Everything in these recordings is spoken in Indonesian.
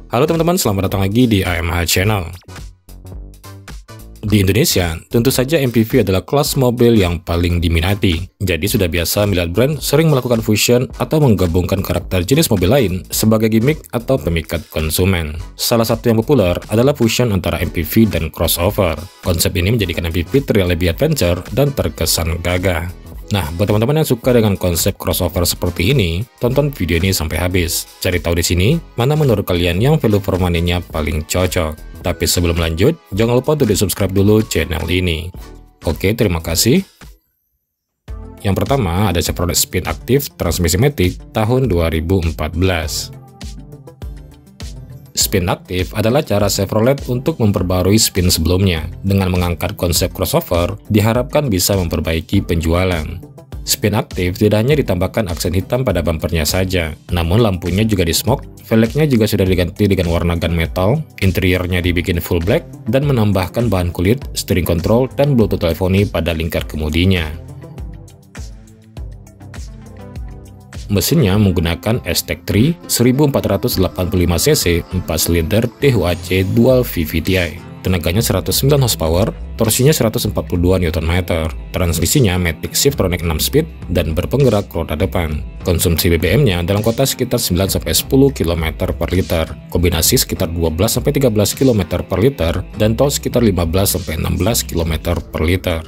Halo teman-teman, selamat datang lagi di AMH Channel. Di Indonesia, tentu saja MPV adalah kelas mobil yang paling diminati. Jadi sudah biasa melihat brand sering melakukan fusion atau menggabungkan karakter jenis mobil lain sebagai gimmick atau pemikat konsumen. Salah satu yang populer adalah fusion antara MPV dan crossover. Konsep ini menjadikan MPV terlihat lebih adventure dan terkesan gagah. Nah, buat teman-teman yang suka dengan konsep crossover seperti ini, tonton video ini sampai habis. Cari tahu di sini, mana menurut kalian yang value for money-nya paling cocok. Tapi sebelum lanjut, jangan lupa untuk di-subscribe dulu channel ini. Oke, terima kasih. Yang pertama, ada Chevrolet Spin Active transmisi matic tahun 2014. Spin Active adalah cara Chevrolet untuk memperbarui spin sebelumnya. Dengan mengangkat konsep crossover, diharapkan bisa memperbaiki penjualan. Spin Active tidak hanya ditambahkan aksen hitam pada bumpernya saja, namun lampunya juga di-smoke, velgnya juga sudah diganti dengan warna gunmetal, interiornya dibikin full black, dan menambahkan bahan kulit, steering control, dan Bluetooth teleponi pada lingkar kemudinya. Mesinnya menggunakan S-Tech 3 1485cc 4 silinder THUAC Dual VVTi. Tenaganya 109 horsepower, torsinya 142 Nm, transmisinya Matic Shiftronic 6 speed, dan berpenggerak roda depan. Konsumsi BBM-nya dalam kota sekitar 9-10 km per liter, kombinasi sekitar 12-13 km per liter, dan tol sekitar 15-16 km per liter.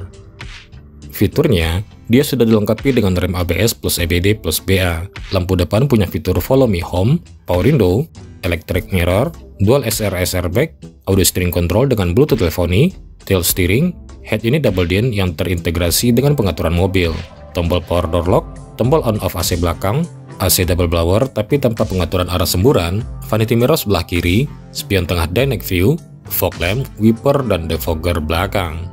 Fiturnya, dia sudah dilengkapi dengan rem ABS plus EBD plus BA. Lampu depan punya fitur Follow Me Home, Power Window, Electric Mirror, Dual SRS Airbag, Audio Steering Control dengan Bluetooth teleponi, Tilt Steering, head unit double din yang terintegrasi dengan pengaturan mobil, tombol Power Door Lock, tombol on-off AC belakang, AC double blower tapi tanpa pengaturan arah semburan, vanity mirror sebelah kiri, spion tengah dynamic view, fog lamp, wiper, dan defogger belakang.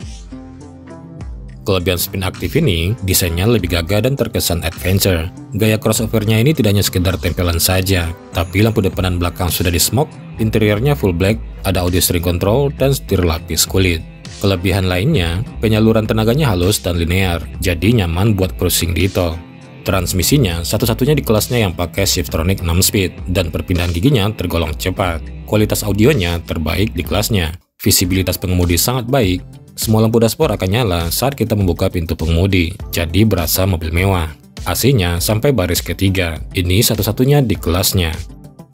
Kelebihan Spin Active ini, desainnya lebih gagah dan terkesan adventure. Gaya crossovernya ini tidak hanya sekedar tempelan saja, tapi lampu depan dan belakang sudah di-smoke, interiornya full black, ada audio steering control, dan setir lapis kulit. Kelebihan lainnya, penyaluran tenaganya halus dan linear, jadi nyaman buat cruising di tol. Transmisinya satu-satunya di kelasnya yang pakai Shiftronic 6 speed, dan perpindahan giginya tergolong cepat. Kualitas audionya terbaik di kelasnya. Visibilitas pengemudi sangat baik. Semua lampu dashboard akan nyala saat kita membuka pintu pengemudi, jadi berasa mobil mewah. AC-nya sampai baris ketiga, ini satu-satunya di kelasnya.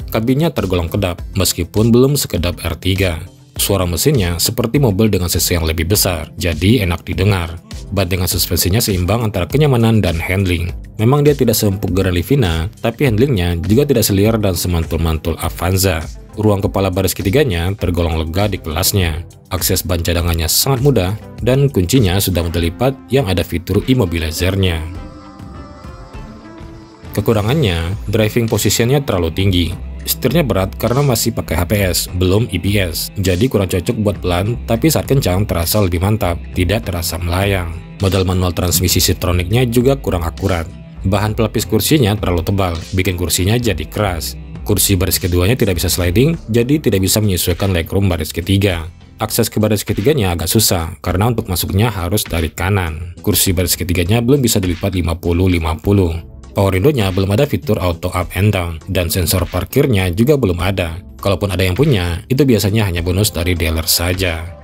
Kabinnya tergolong kedap, meskipun belum sekedap R3. Suara mesinnya seperti mobil dengan cc yang lebih besar, jadi enak didengar. Ban dengan suspensinya seimbang antara kenyamanan dan handling. Memang dia tidak seempuk Grand Livina, tapi handlingnya juga tidak seliar dan semantul-mantul Avanza. Ruang kepala baris ketiganya tergolong lega di kelasnya. Akses ban cadangannya sangat mudah, dan kuncinya sudah lipat yang ada fitur immobilizer-nya. Kekurangannya, driving positionnya terlalu tinggi. Setirnya berat karena masih pakai HPS, belum EBS, jadi kurang cocok buat pelan, tapi saat kencang terasa lebih mantap, tidak terasa melayang. Modal manual transmisi Shiftronicnya juga kurang akurat. Bahan pelapis kursinya terlalu tebal, bikin kursinya jadi keras. Kursi baris keduanya tidak bisa sliding, jadi tidak bisa menyesuaikan legroom baris ketiga. Akses ke baris ketiganya agak susah, karena untuk masuknya harus dari kanan. Kursi baris ketiganya belum bisa dilipat 50-50. Power window-nya belum ada fitur auto up and down, dan sensor parkirnya juga belum ada. Kalaupun ada yang punya, itu biasanya hanya bonus dari dealer saja.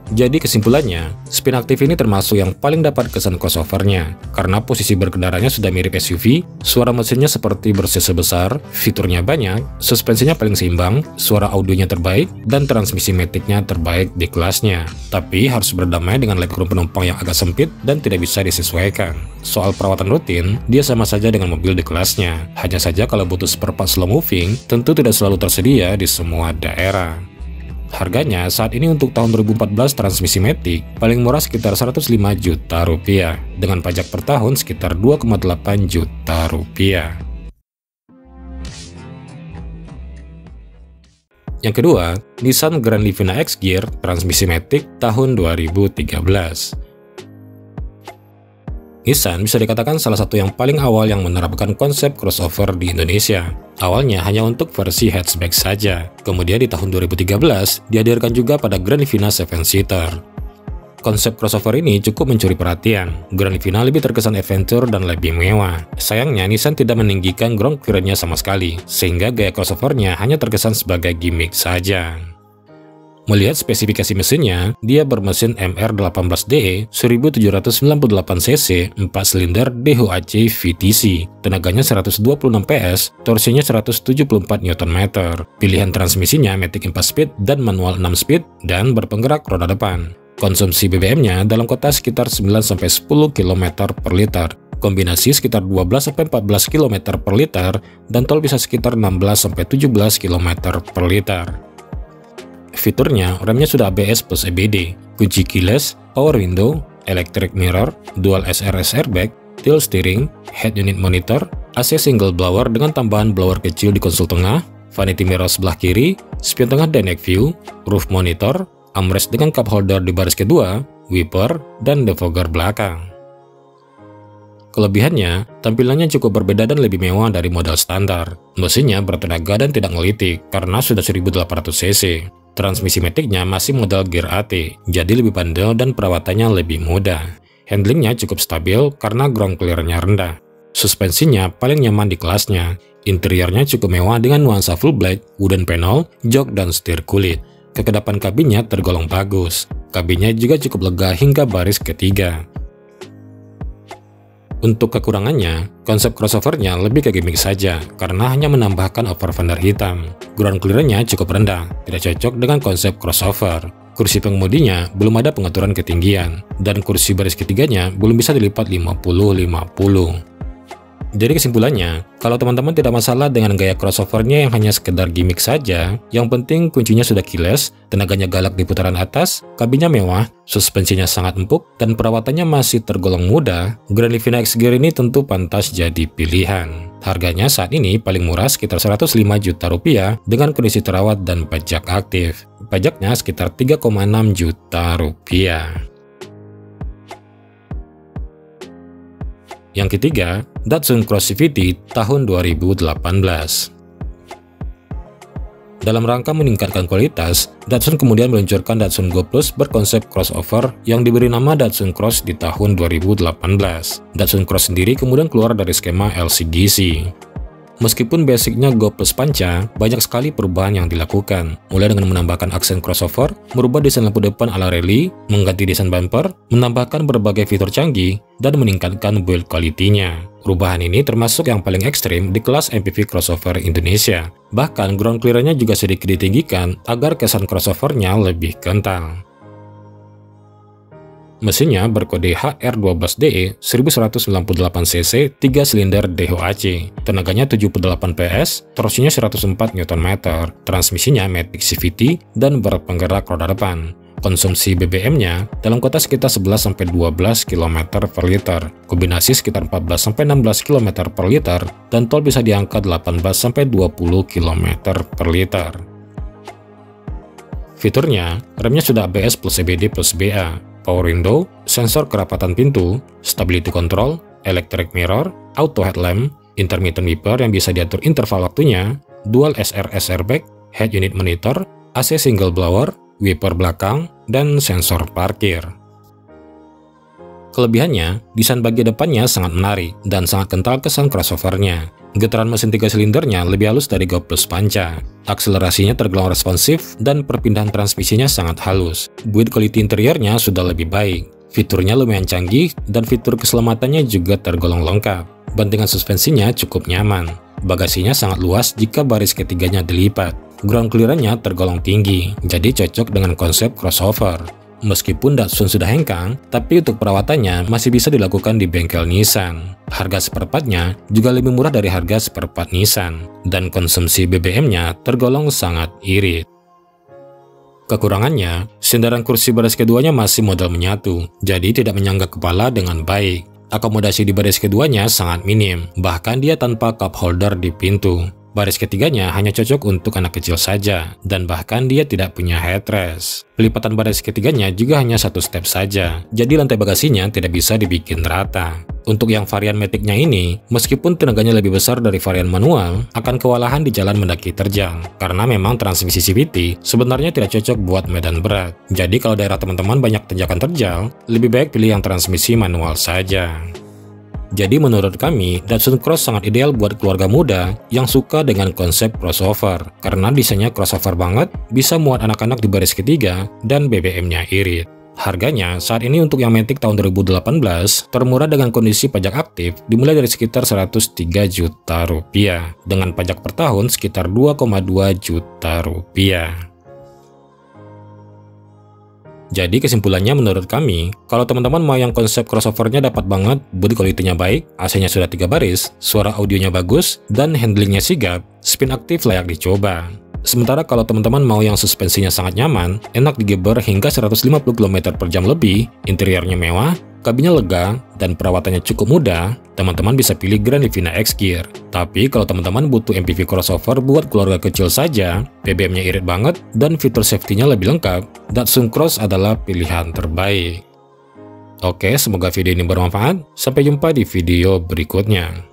Jadi kesimpulannya, Spin Active ini termasuk yang paling dapat kesan crossover-nya, karena posisi berkendaranya sudah mirip SUV, suara mesinnya seperti bersih besar, fiturnya banyak, suspensinya paling seimbang, suara audionya terbaik, dan transmisi matic-nya terbaik di kelasnya. Tapi harus berdamai dengan legroom penumpang yang agak sempit dan tidak bisa disesuaikan. Soal perawatan rutin, dia sama saja dengan mobil di kelasnya. Hanya saja kalau butuh spare part slow moving, tentu tidak selalu tersedia di semua daerah. Harganya saat ini untuk tahun 2014 transmisi matic paling murah sekitar 105 juta rupiah, dengan pajak per tahun sekitar 2,8 juta rupiah. Yang kedua, Nissan Grand Livina X-Gear transmisi matic tahun 2013. Nissan bisa dikatakan salah satu yang paling awal yang menerapkan konsep crossover di Indonesia. Awalnya hanya untuk versi hatchback saja, kemudian di tahun 2013 dihadirkan juga pada Grand Livina 7-seater. Konsep crossover ini cukup mencuri perhatian. Grand Livina lebih terkesan adventure dan lebih mewah. Sayangnya, Nissan tidak meninggikan ground clearance sama sekali, sehingga gaya crossovernya hanya terkesan sebagai gimmick saja. Melihat spesifikasi mesinnya, dia bermesin MR18DE 1798cc 4 silinder DHC VTC, tenaganya 126 PS, torsinya 174 Nm. Pilihan transmisinya Matic 4 speed dan manual 6 speed, dan berpenggerak roda depan. Konsumsi BBM-nya dalam kota sekitar 9-10 km per liter, kombinasi sekitar 12-14 km per liter, dan tol bisa sekitar 16-17 km per liter. Fiturnya, remnya sudah ABS plus EBD, kunci keyless, power window, electric mirror, dual SRS airbag, tilt steering, head unit monitor, AC single blower dengan tambahan blower kecil di konsol tengah, vanity mirror sebelah kiri, spion tengah dan night view, roof monitor, armrest dengan cup holder di baris kedua, wiper, dan defogger belakang. Kelebihannya, tampilannya cukup berbeda dan lebih mewah dari model standar. Mesinnya bertenaga dan tidak ngelitik karena sudah 1800 cc. Transmisi Matic-nya masih model gear AT, jadi lebih bandel dan perawatannya lebih mudah. Handlingnya cukup stabil karena ground clearance-nya rendah. Suspensinya paling nyaman di kelasnya. Interiornya cukup mewah dengan nuansa full black, wooden panel, jok, dan setir kulit. Kekedapan kabinnya tergolong bagus. Kabinnya juga cukup lega hingga baris ketiga. Untuk kekurangannya, konsep crossovernya lebih ke gimmick saja karena hanya menambahkan over fender hitam. Ground clearance-nya cukup rendah, tidak cocok dengan konsep crossover. Kursi pengemudinya belum ada pengaturan ketinggian, dan kursi baris ketiganya belum bisa dilipat 50-50. Jadi kesimpulannya, kalau teman-teman tidak masalah dengan gaya crossovernya yang hanya sekedar gimmick saja, yang penting kuncinya sudah keyless, tenaganya galak di putaran atas, kabinnya mewah, suspensinya sangat empuk, dan perawatannya masih tergolong mudah, Grand Livina X Gear ini tentu pantas jadi pilihan. Harganya saat ini paling murah sekitar 105 juta rupiah dengan kondisi terawat dan pajak aktif. Pajaknya sekitar 3,6 juta rupiah. Yang ketiga, Datsun Cross CVT tahun 2018. Dalam rangka meningkatkan kualitas, Datsun kemudian meluncurkan Datsun Go Plus berkonsep crossover yang diberi nama Datsun Cross di tahun 2018. Datsun Cross sendiri kemudian keluar dari skema LCGC. Meskipun basicnya Go Plus Panca, banyak sekali perubahan yang dilakukan, mulai dengan menambahkan aksen crossover, merubah desain lampu depan ala rally, mengganti desain bumper, menambahkan berbagai fitur canggih, dan meningkatkan build quality-nya. Perubahan ini termasuk yang paling ekstrim di kelas MPV crossover Indonesia. Bahkan ground clearance-nya juga sedikit ditinggikan agar kesan crossover-nya lebih kental. Mesinnya berkode HR12DE 1198cc 3 silinder DHC, tenaganya 78 PS, torsinya 104 Nm, transmisinya Matic CVT, dan berpenggerak roda depan. Konsumsi BBM-nya dalam kota sekitar 11-12 km per liter, kombinasi sekitar 14-16 km per liter, dan tol bisa di angka 18-20 km per liter. Fiturnya, remnya sudah ABS plus EBD plus BA, power window, sensor kerapatan pintu, stability control, electric mirror, auto headlamp, intermittent wiper yang bisa diatur interval waktunya, dual SRS airbag, head unit monitor, AC single blower, wiper belakang, dan sensor parkir. Kelebihannya, desain bagian depannya sangat menarik dan sangat kental kesan crossovernya. Getaran mesin 3 silindernya lebih halus dari Go Plus Panca. Akselerasinya tergolong responsif dan perpindahan transmisinya sangat halus. Build quality interiornya sudah lebih baik. Fiturnya lumayan canggih dan fitur keselamatannya juga tergolong lengkap. Bantingan suspensinya cukup nyaman. Bagasinya sangat luas jika baris ketiganya dilipat. Ground clearance-nya tergolong tinggi, jadi cocok dengan konsep crossover. Meskipun Datsun sudah hengkang, tapi untuk perawatannya masih bisa dilakukan di bengkel Nissan. Harga seperempatnya juga lebih murah dari harga seperempat Nissan, dan konsumsi BBM-nya tergolong sangat irit. Kekurangannya, sandaran kursi baris keduanya masih model menyatu, jadi tidak menyangga kepala dengan baik. Akomodasi di baris keduanya sangat minim, bahkan dia tanpa cup holder di pintu. Baris ketiganya hanya cocok untuk anak kecil saja, dan bahkan dia tidak punya headrest. Pelipatan baris ketiganya juga hanya satu step saja, jadi lantai bagasinya tidak bisa dibikin rata. Untuk yang varian Matic-nya ini, meskipun tenaganya lebih besar dari varian manual, akan kewalahan di jalan mendaki terjang, karena memang transmisi CVT sebenarnya tidak cocok buat medan berat. Jadi kalau daerah teman-teman banyak tanjakan terjal, lebih baik pilih yang transmisi manual saja. Jadi menurut kami, Datsun Cross sangat ideal buat keluarga muda yang suka dengan konsep crossover, karena desainnya crossover banget, bisa muat anak-anak di baris ketiga, dan BBM-nya irit. Harganya saat ini untuk yang Matic tahun 2018 termurah dengan kondisi pajak aktif dimulai dari sekitar 103 juta rupiah, dengan pajak per tahun sekitar 2,2 juta rupiah. Jadi kesimpulannya menurut kami, kalau teman-teman mau yang konsep crossovernya dapat banget, body quality-nya baik, AC-nya sudah 3 baris, suara audionya bagus, dan handlingnya sigap, spin aktif layak dicoba. Sementara kalau teman-teman mau yang suspensinya sangat nyaman, enak digeber hingga 150 km per jam lebih, interiornya mewah, kabinnya lega, dan perawatannya cukup mudah, teman-teman bisa pilih Grand Livina X Gear. Tapi kalau teman-teman butuh MPV crossover buat keluarga kecil saja, BBM-nya irit banget, dan fitur safety-nya lebih lengkap, Datsun Cross adalah pilihan terbaik. Oke, semoga video ini bermanfaat. Sampai jumpa di video berikutnya.